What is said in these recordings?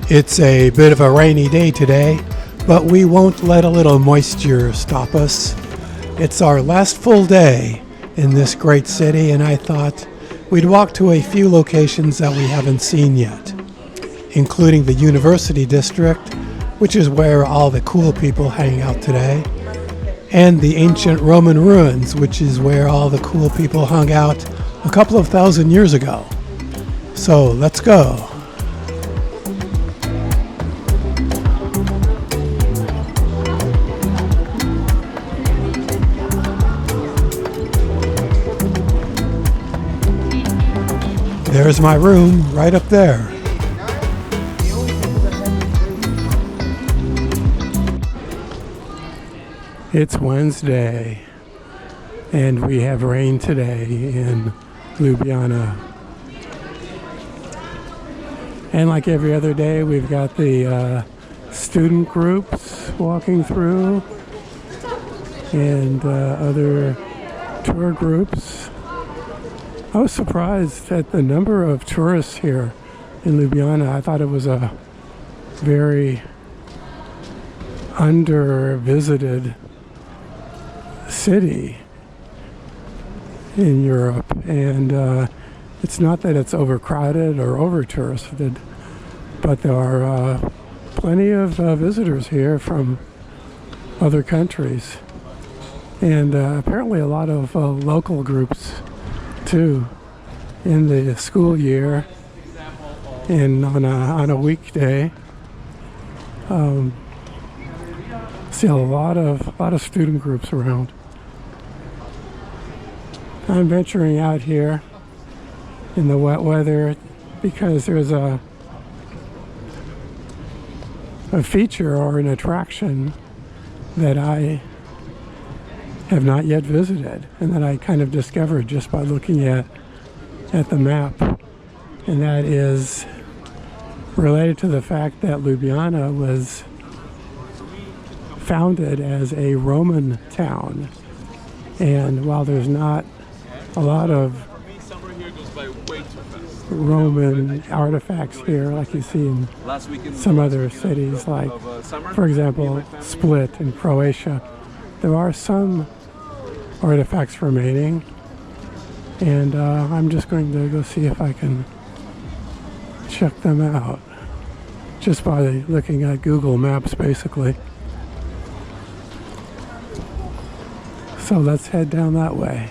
It's a bit of a rainy day today, but we won't let a little moisture stop us. It's our last full day in this great city, and I thought we'd walk to a few locations that we haven't seen yet, including the University District, which is where all the cool people hang out today, and the ancient Roman ruins, which is where all the cool people hung out a couple of thousand years ago. So let's go. There's my room right up there. It's Wednesday, and we have rain today in Ljubljana. And like every other day, we've got the student groups walking through and other tour groups. I was surprised at the number of tourists here in Ljubljana. I thought it was a very under-visited city in Europe, and it's not that it's overcrowded or over-touristed, but there are plenty of visitors here from other countries, and apparently a lot of local groups too in the school year and on a weekday. See a lot of student groups around. I'm venturing out here in the wet weather because there's a feature or an attraction that I have not yet visited and that I kind of discovered just by looking at the map, and that is related to the fact that Ljubljana was founded as a Roman town, and while there's not a lot of Roman artifacts here like you see in some other cities, like for example Split in Croatia, there are some artifacts remaining, and I'm just going to go see if I can check them out just by looking at Google Maps basically. So let's head down that way.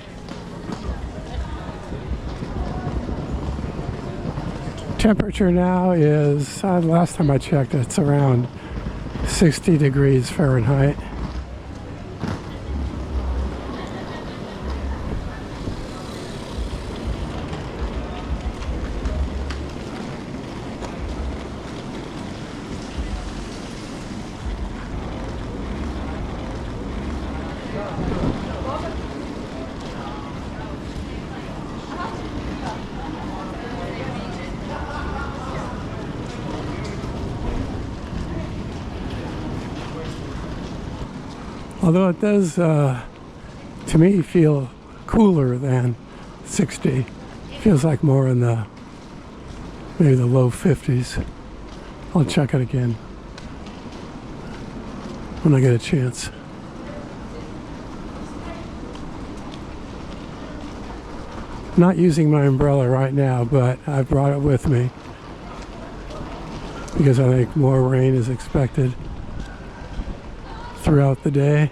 Temperature now is, last time I checked, it's around 60 degrees Fahrenheit. Although it does, to me, feel cooler than 60. Feels like more in the, maybe the low 50s. I'll check it again when I get a chance. Not using my umbrella right now, but I brought it with me because I think more rain is expected throughout the day.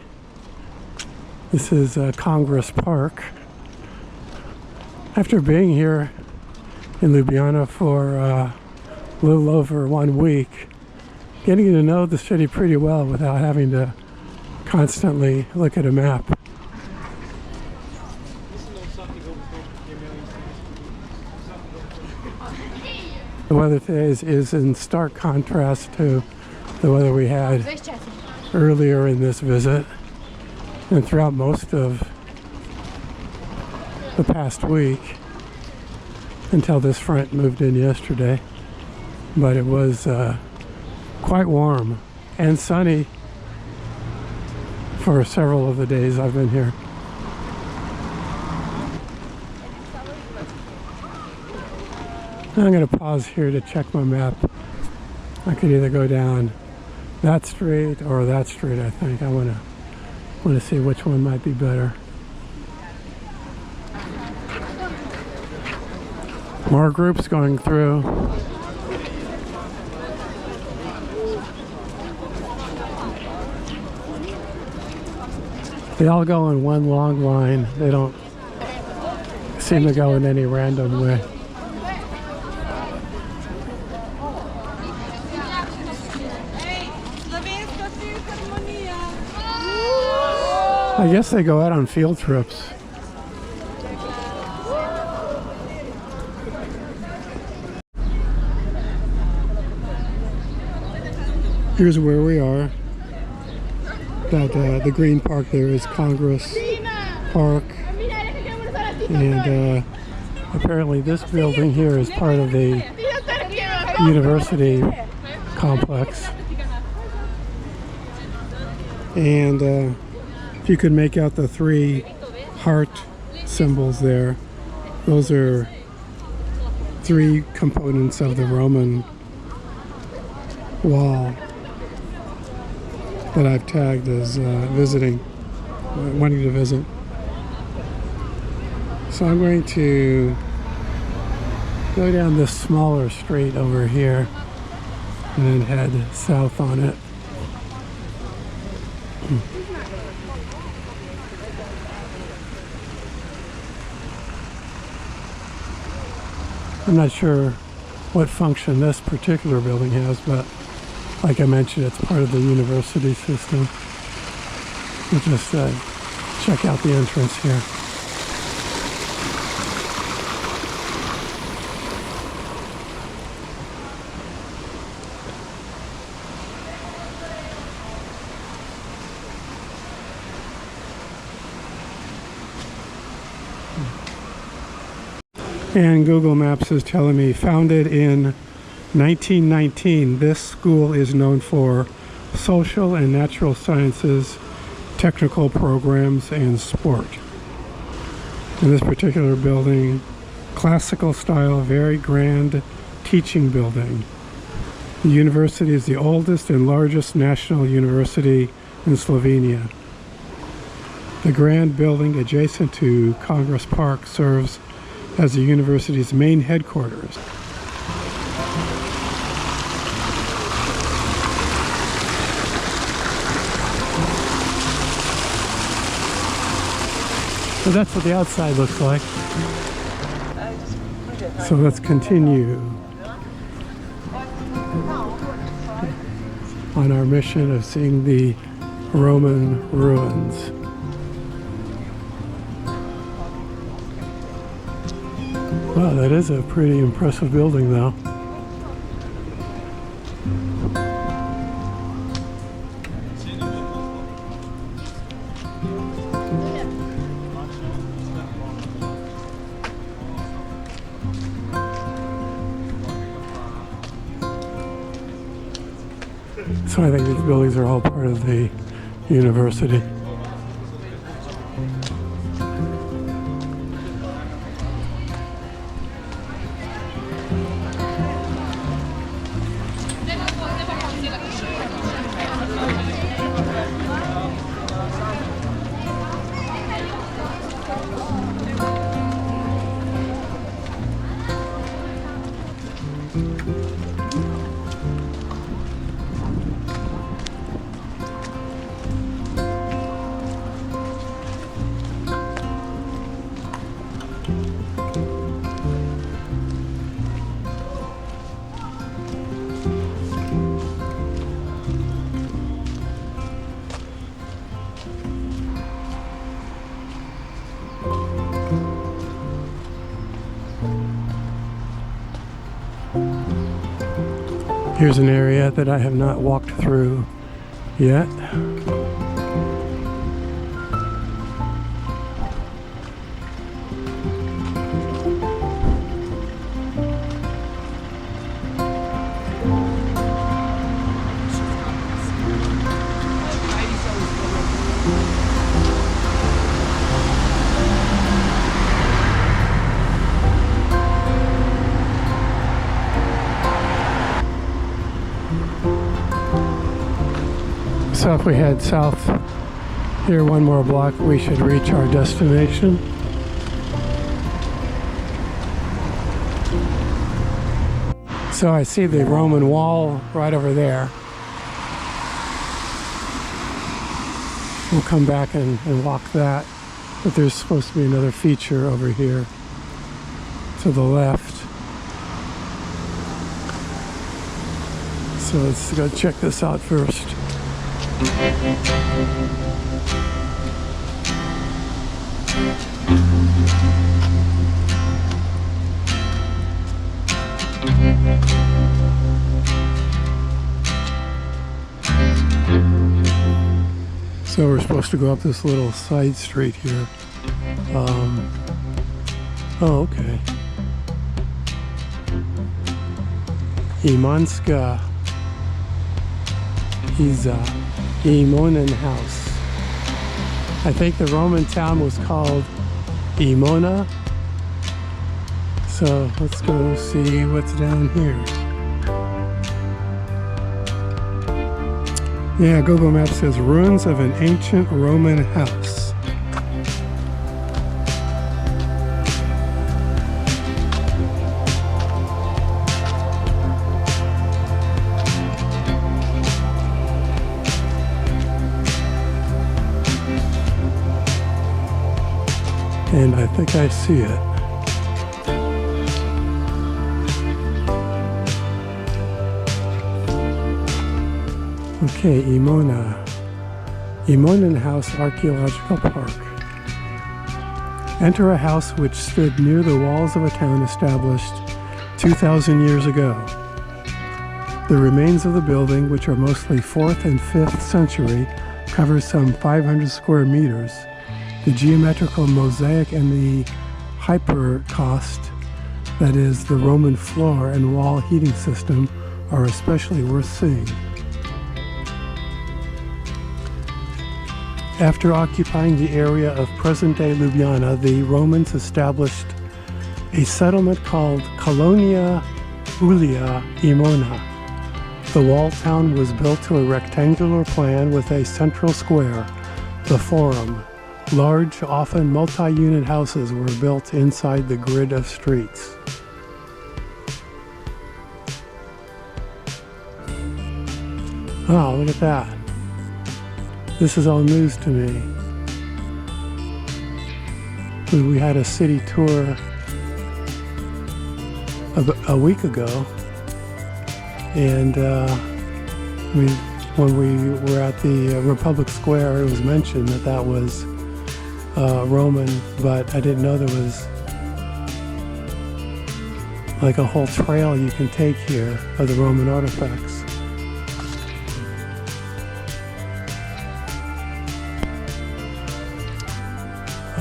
This is Congress Park. After being here in Ljubljana for a little over 1 week, getting to know the city pretty well without having to constantly look at a map. The weather today is in stark contrast to the weather we had earlier in this visit and throughout most of the past week until this front moved in yesterday. But it was quite warm and sunny for several of the days I've been here. I'm going to pause here to check my map I could either go down that street or that street. I think I want to see which one might be better. More groups going through. They all go in one long line. They don't seem to go in any random way. I guess they go out on field trips. Here's where we are. The green park there is Congress Park, and apparently this building here is part of the university complex. And if you could make out the three heart symbols there, those are three components of the Roman wall that I've tagged as wanting to visit. So I'm going to go down this smaller street over here and then head south on it. I'm not sure what function this particular building has, but like I mentioned, it's part of the university system. We'll just check out the entrance here. And Google Maps is telling me founded in 1919, this school is known for social and natural sciences, technical programs, and sport. In this particular building, classical style, very grand teaching building. The university is the oldest and largest national university in Slovenia. The grand building adjacent to Congress Park serves as the university's main headquarters. So that's what the outside looks like. So let's continue on our mission of seeing the Roman ruins. Wow, that is a pretty impressive building though. So I think these buildings are all part of the university. Here's an area that I have not walked through yet. So if we head south here one more block, we should reach our destination. So I see the Roman wall right over there. We'll come back and walk that, but there's supposed to be another feature over here to the left. So let's go check this out first. So we're supposed to go up this little side street here. Oh, okay. Imanska Iza, Emona house. I think the Roman town was called Emona. So let's go see what's down here. Yeah, Google Maps says ruins of an ancient Roman house. And I think I see it. Okay, Emona. Emona House Archaeological Park. Enter a house which stood near the walls of a town established 2,000 years ago. The remains of the building, which are mostly 4th and 5th century, cover some 500 square meters. The geometrical mosaic and the hypercaust, that is, the Roman floor and wall heating system, are especially worth seeing. After occupying the area of present-day Ljubljana, the Romans established a settlement called Colonia Julia Emona. The walled town was built to a rectangular plan with a central square, the Forum. Large, often multi-unit houses were built inside the grid of streets. Oh, look at that. This is all news to me. We had a city tour a week ago, and when we were at the Republic Square, it was mentioned that was Roman, but I didn't know there was like a whole trail you can take here of the Roman artifacts.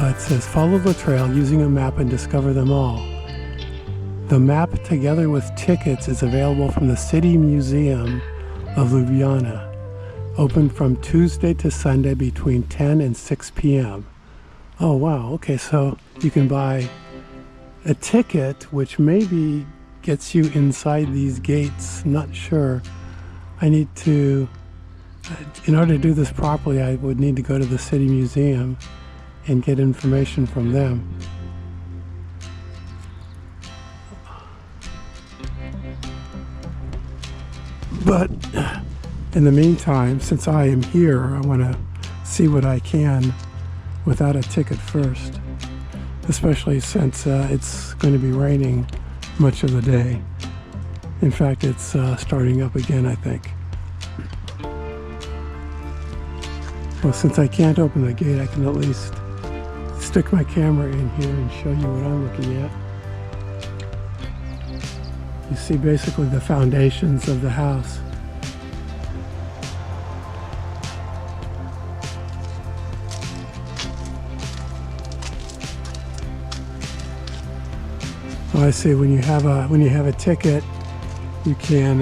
It says, follow the trail using a map and discover them all. The map, together with tickets, is available from the City Museum of Ljubljana, open from Tuesday to Sunday between 10 and 6 p.m. Oh, wow. Okay, so you can buy a ticket, which maybe gets you inside these gates. Not sure. I need to, in order to do this properly, I would need to go to the City Museum and get information from them. But in the meantime, since I am here, I want to see what I can without a ticket first, especially since it's going to be raining much of the day. In fact, it's starting up again, I think. Well, since I can't open the gate, I can at least stick my camera in here and show you what I'm looking at. You see basically the foundations of the house. Oh, I see. When you have a ticket, you can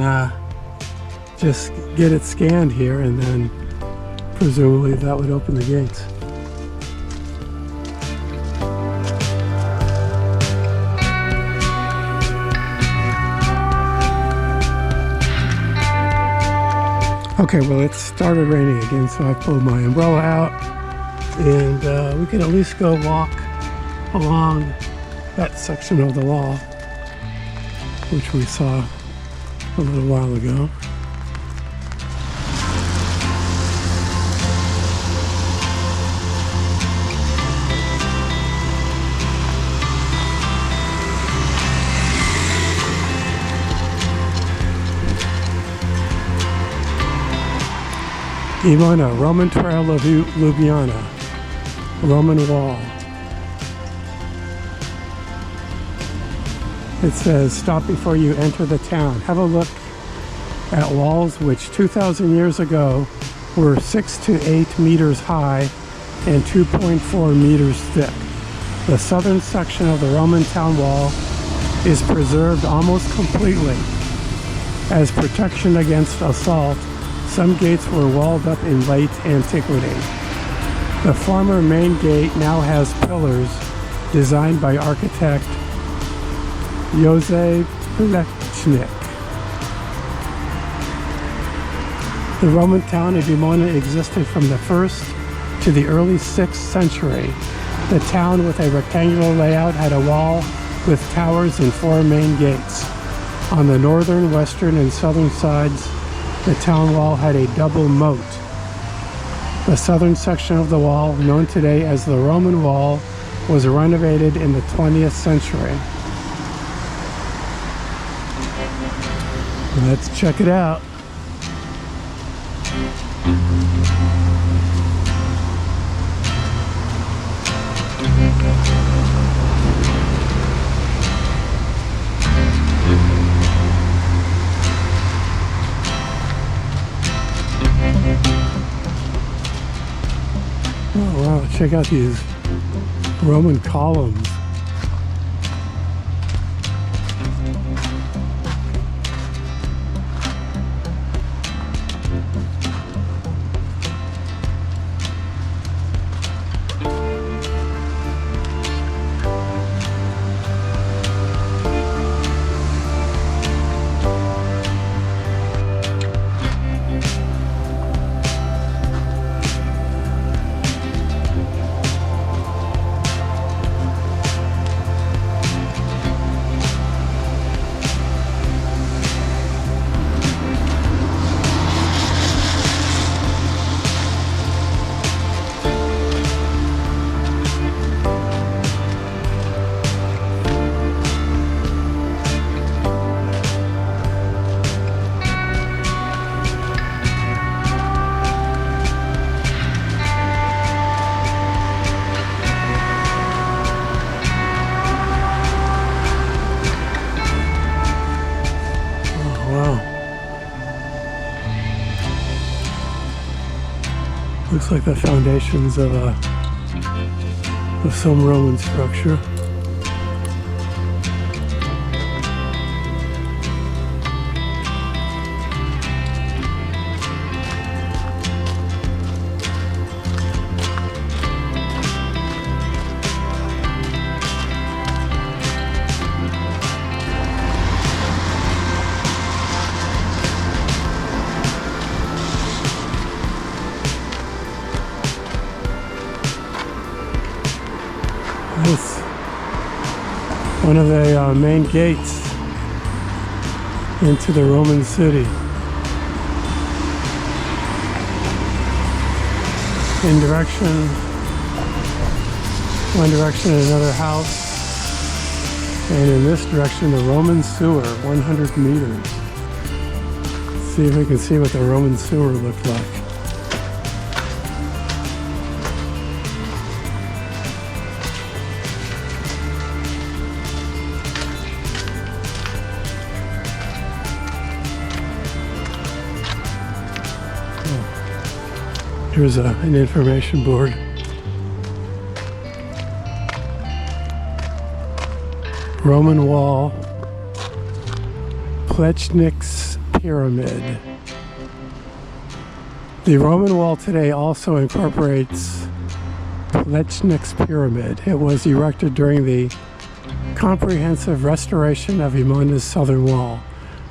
just get it scanned here, and then presumably that would open the gates. Okay, well, it started raining again, so I pulled my umbrella out, and we can at least go walk along that section of the wall, which we saw a little while ago. Emona, Roman Trail of Ljubljana, Roman Wall. It says, stop before you enter the town. Have a look at walls which 2,000 years ago were 6 to 8 meters high and 2.4 meters thick. The southern section of the Roman town wall is preserved almost completely. As protection against assault, some gates were walled up in late antiquity. The former main gate now has pillars designed by architect Josef Plečnik. The Roman town of Emona existed from the 1st to the early 6th century. The town, with a rectangular layout, had a wall with towers and 4 main gates. On the northern, western, and southern sides, the town wall had a double moat. The southern section of the wall, known today as the Roman Wall, was renovated in the 20th century. Let's check it out. Oh wow, check out these Roman columns. Looks like the foundations of some Roman structure. It's one of the main gates into the Roman city. In direction, one direction another house, and in this direction the Roman sewer, 100 meters. Let's see if we can see what the Roman sewer looked like. Here's an information board. Roman Wall, Plečnik's Pyramid. The Roman Wall today also incorporates Plečnik's Pyramid. It was erected during the comprehensive restoration of Emona's southern wall,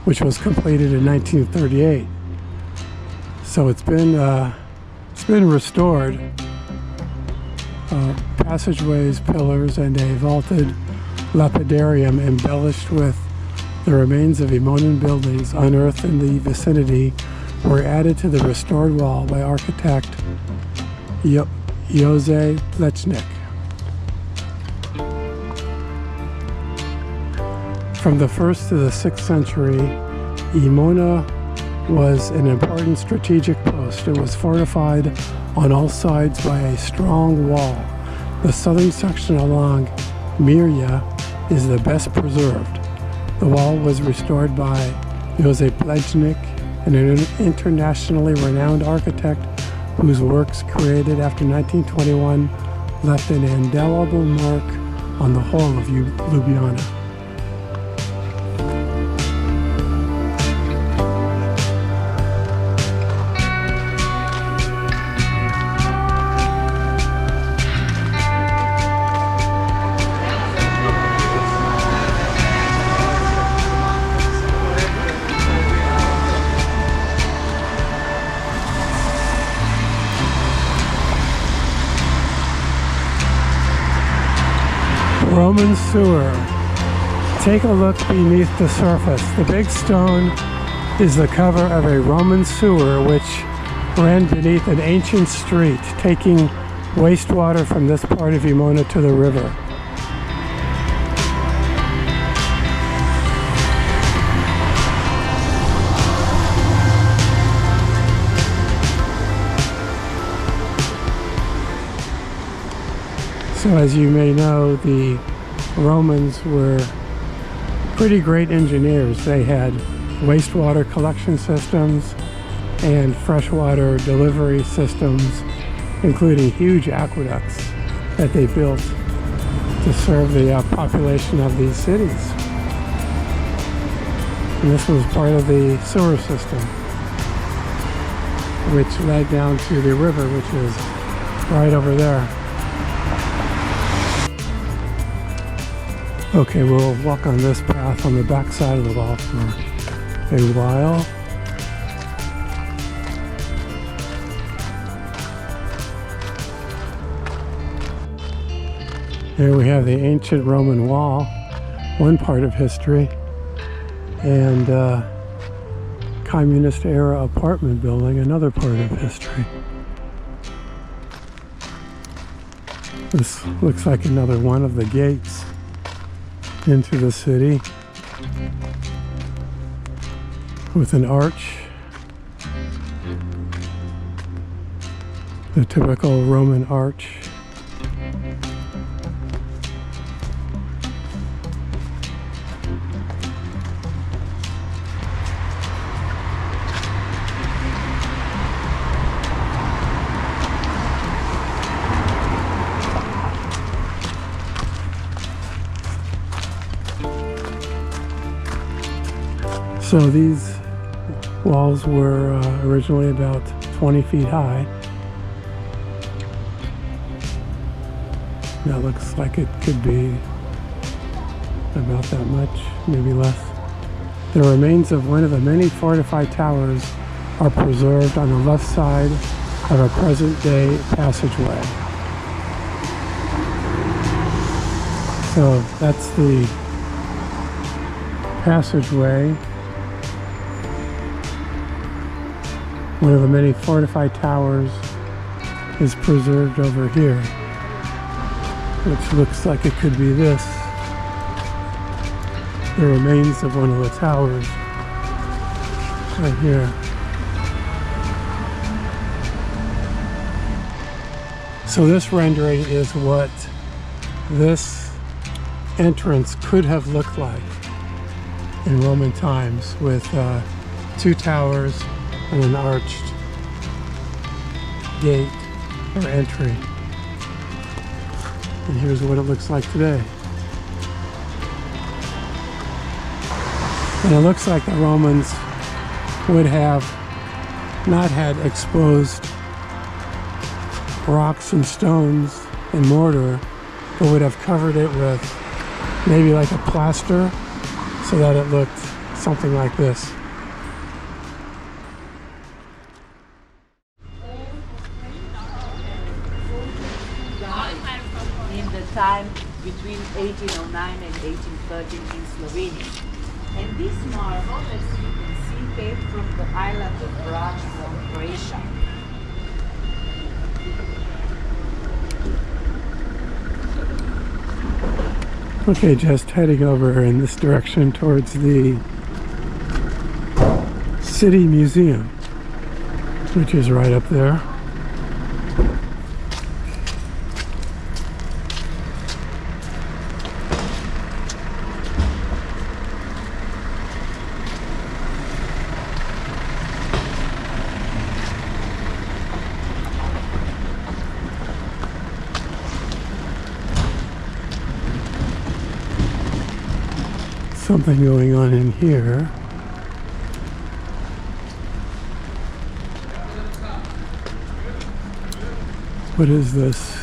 which was completed in 1938. So it's been restored. Passageways, pillars, and a vaulted lapidarium embellished with the remains of Emonan buildings unearthed in the vicinity were added to the restored wall by architect Jose Plečnik. From the 1st to the 6th century, Emona was an important strategic post. It was fortified on all sides by a strong wall. The southern section along Mirja is the best preserved. The wall was restored by Jose Plečnik, an internationally renowned architect whose works created after 1921 left an indelible mark on the whole of Ljubljana. Roman sewer. Take a look beneath the surface. The big stone is the cover of a Roman sewer which ran beneath an ancient street, taking wastewater from this part of Emona to the river. So as you may know, the Romans were pretty great engineers. They had wastewater collection systems and freshwater delivery systems, including huge aqueducts that they built to serve the population of these cities. And this was part of the sewer system, which led down to the river, which is right over there. Okay, we'll walk on this path on the back side of the wall for a while. Here we have the ancient Roman wall, one part of history, and communist era apartment building, another part of history. This looks like another one of the gates into the city with an arch, the typical Roman arch. So these walls were originally about 20 feet high. That looks like it could be about that much, maybe less. The remains of one of the many fortified towers are preserved on the left side of a present-day passageway. So that's the passageway. One of the many fortified towers is preserved over here, which looks like it could be this. The remains of one of the towers right here. So this rendering is what this entrance could have looked like in Roman times, with two towers and an arched gate or entry. And here's what it looks like today. And it looks like the Romans would have not had exposed rocks and stones and mortar, but would have covered it with maybe like a plaster so that it looked something like this. time between 1809 and 1813 in Slovenia. And this marble, as you can see, came from the island of Brač from Croatia. Okay, just heading over in this direction towards the City Museum, which is right up there. Something going on in here. What is this?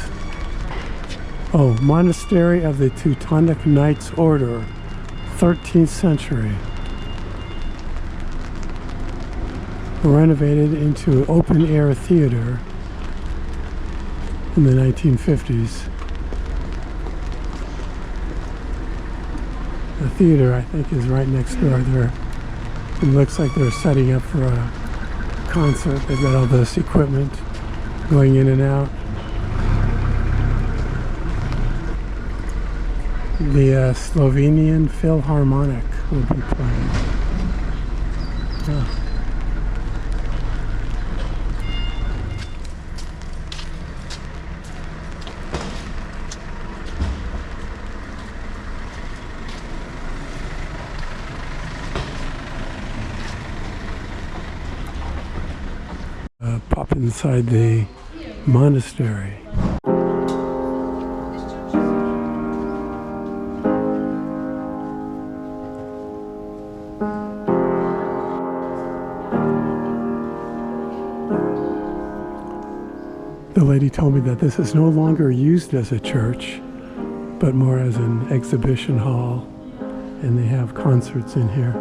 Oh, Monastery of the Teutonic Knights Order, 13th century. Renovated into an open-air theater in the 1950s. The theater, I think, is right next door there. It looks like they're setting up for a concert. They've got all this equipment going in and out. The Slovenian Philharmonic will be playing. Yeah. Pop inside the monastery. The lady told me that this is no longer used as a church, but more as an exhibition hall, and they have concerts in here.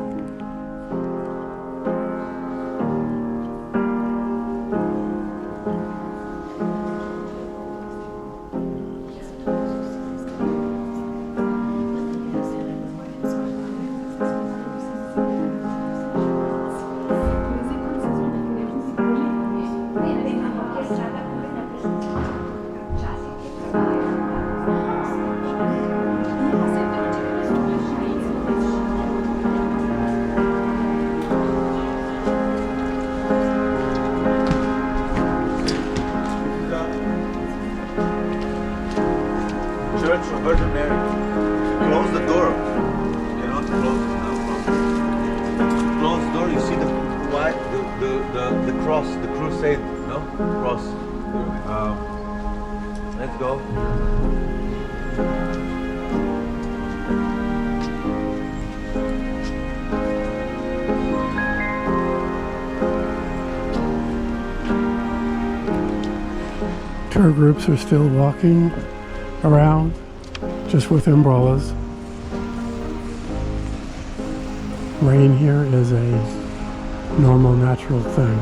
Church of Virgin Mary. Close the door. You cannot close it now. Close the door. You see the white, the cross, the crusade, no cross. Let's go. Tour groups are still walking around, just with umbrellas. Rain here is a normal, natural thing.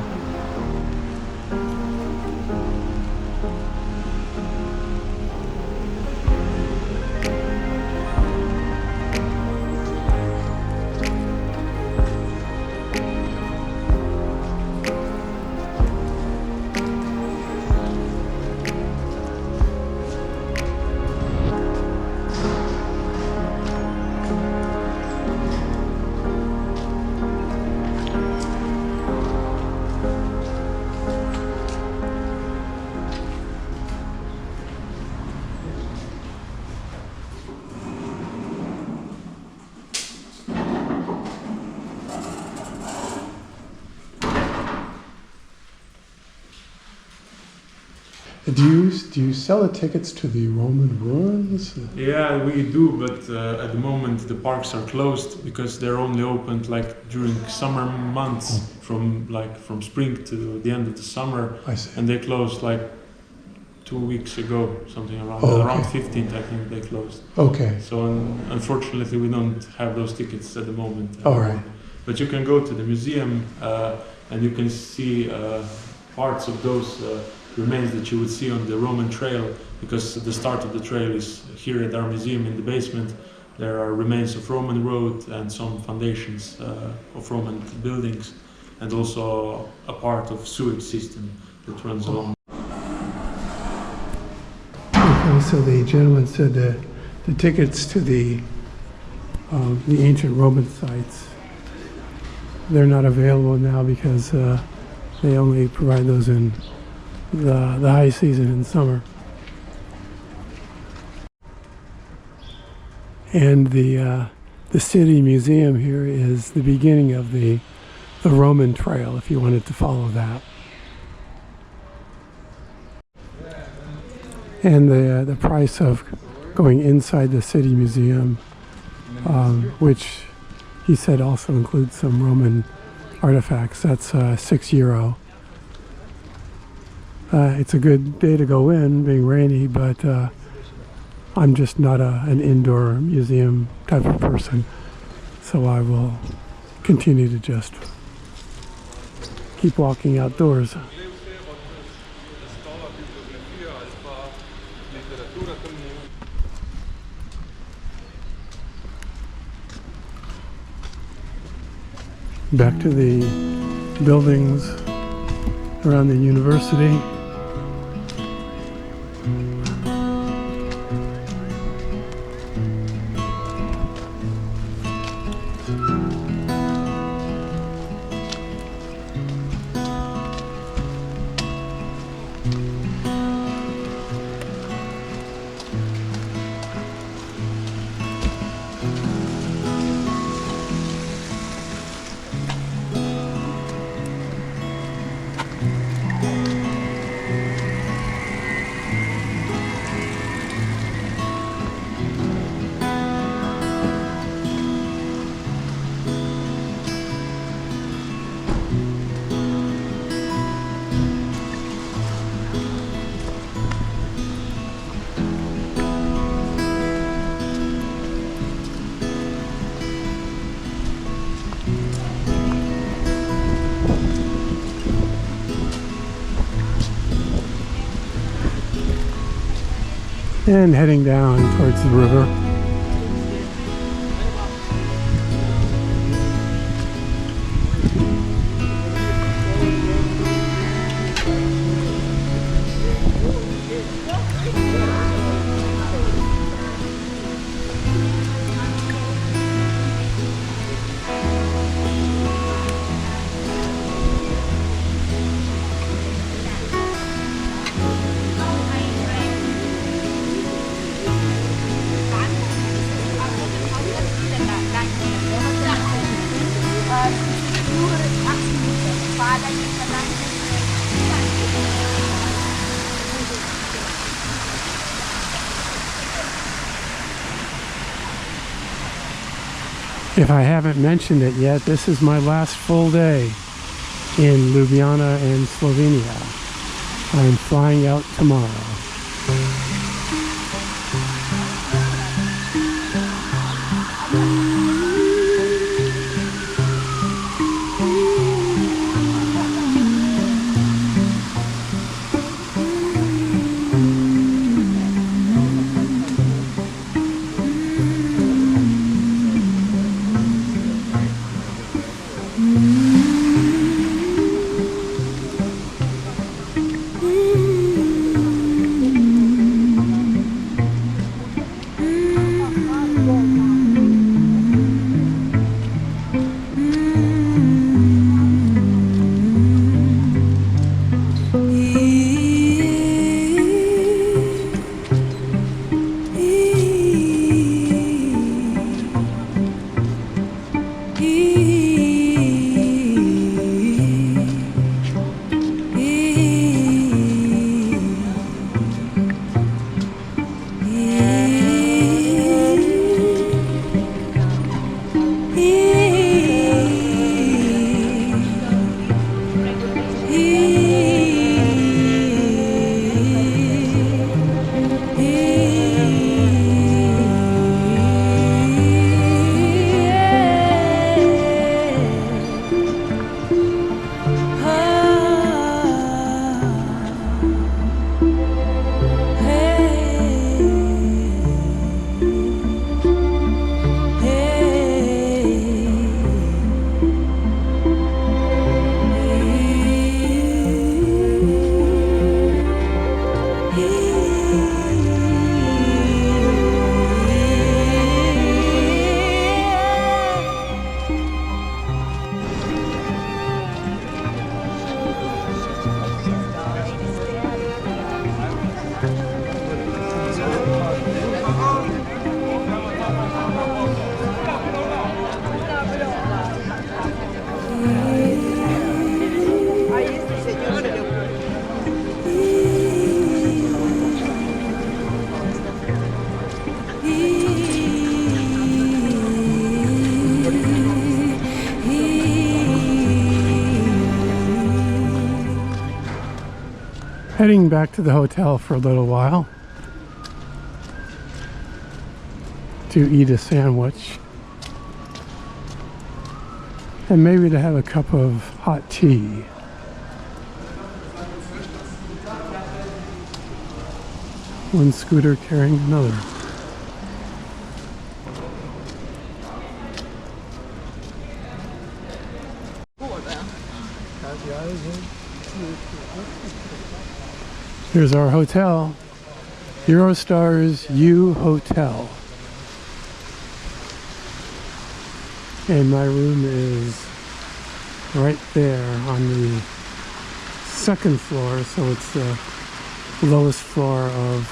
Do you sell the tickets to the Roman ruins? Yeah, we do, but at the moment the parks are closed because they're only opened like during summer months, from spring to the end of the summer. I see. And they closed like 2 weeks ago, something around okay. Around 15th, I think they closed. Okay. So unfortunately, we don't have those tickets at the moment. All right. But you can go to the museum and you can see parts of those remains that you would see on the Roman trail, because the start of the trail is here at our museum in the basement. There are remains of Roman road and some foundations of Roman buildings, and also a part of sewage system that runs along. Okay, so the gentleman said that the tickets to the ancient Roman sites, they're not available now because they only provide those in the high season in summer. And the city museum here is the beginning of the Roman trail, if you wanted to follow that. And the price of going inside the city museum, which he said also includes some Roman artifacts, that's €6. It's a good day to go in, being rainy, but I'm just not an indoor museum type of person, so I will continue to just keep walking outdoors. Back to the buildings around the university. And heading down towards the river. If I haven't mentioned it yet, this is my last full day in Ljubljana and Slovenia. I'm flying out tomorrow. Heading back to the hotel for a little while to eat a sandwich and maybe to have a cup of hot tea. One scooter carrying another. Here's our hotel, Eurostar's U Hotel. And my room is right there on the second floor, so it's the lowest floor of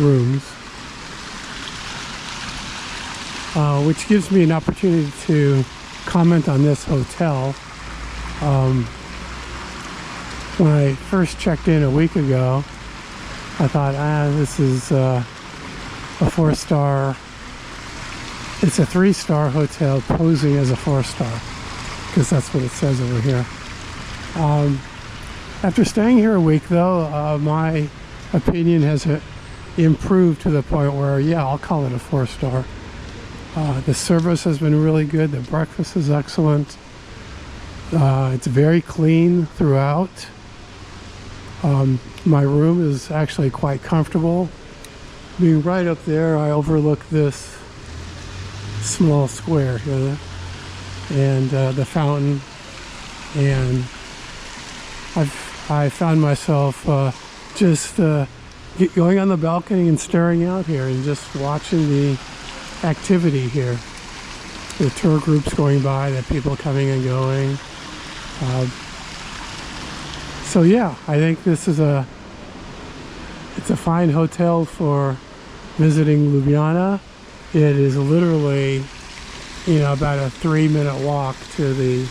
rooms. Which gives me an opportunity to comment on this hotel. When I first checked in a week ago, I thought, this is a 4-star. It's a 3-star hotel posing as a 4-star, because that's what it says over here. After staying here a week, though, my opinion has improved to the point where, yeah, I'll call it a 4-star. The service has been really good. The breakfast is excellent. It's very clean throughout. My room is actually quite comfortable. Being right up there, I overlook this small square here and the fountain, and I found myself just going on the balcony and staring out here and just watching the activity here. The tour groups going by, the people coming and going. So yeah, I think this is it's a fine hotel for visiting Ljubljana. It is literally, about a 3-minute walk to the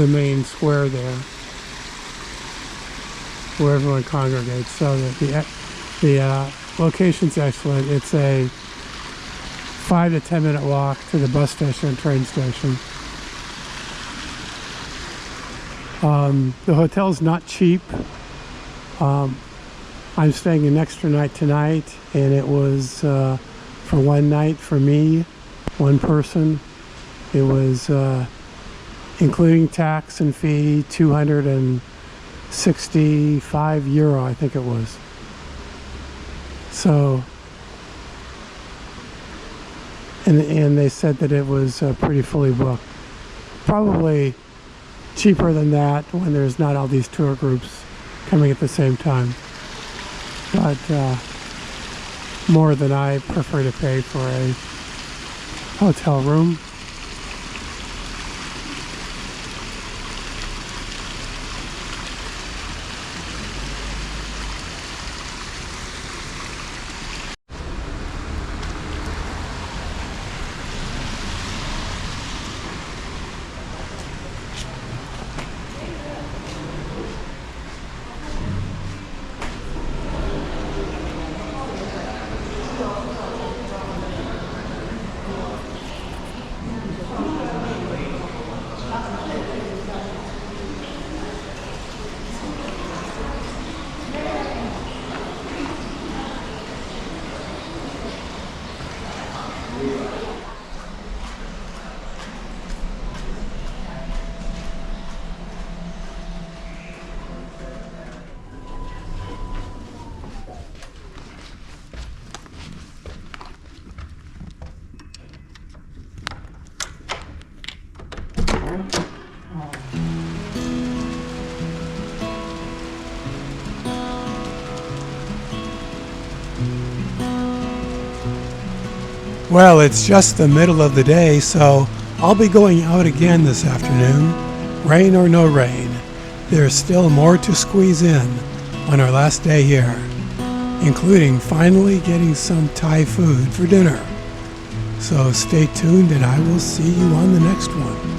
main square there, where everyone congregates. So the location's excellent. It's a 5 to 10 minute walk to the bus station and train station. The hotel's not cheap. I'm staying an extra night tonight, and it was for one night for me, one person. It was including tax and fee, €265, I think it was. So, and they said that it was pretty fully booked. Probably cheaper than that when there's not all these tour groups coming at the same time. But more than I prefer to pay for a hotel room. Well, it's just the middle of the day, so I'll be going out again this afternoon, rain or no rain. There's still more to squeeze in on our last day here, including finally getting some Thai food for dinner. So stay tuned and I will see you on the next one.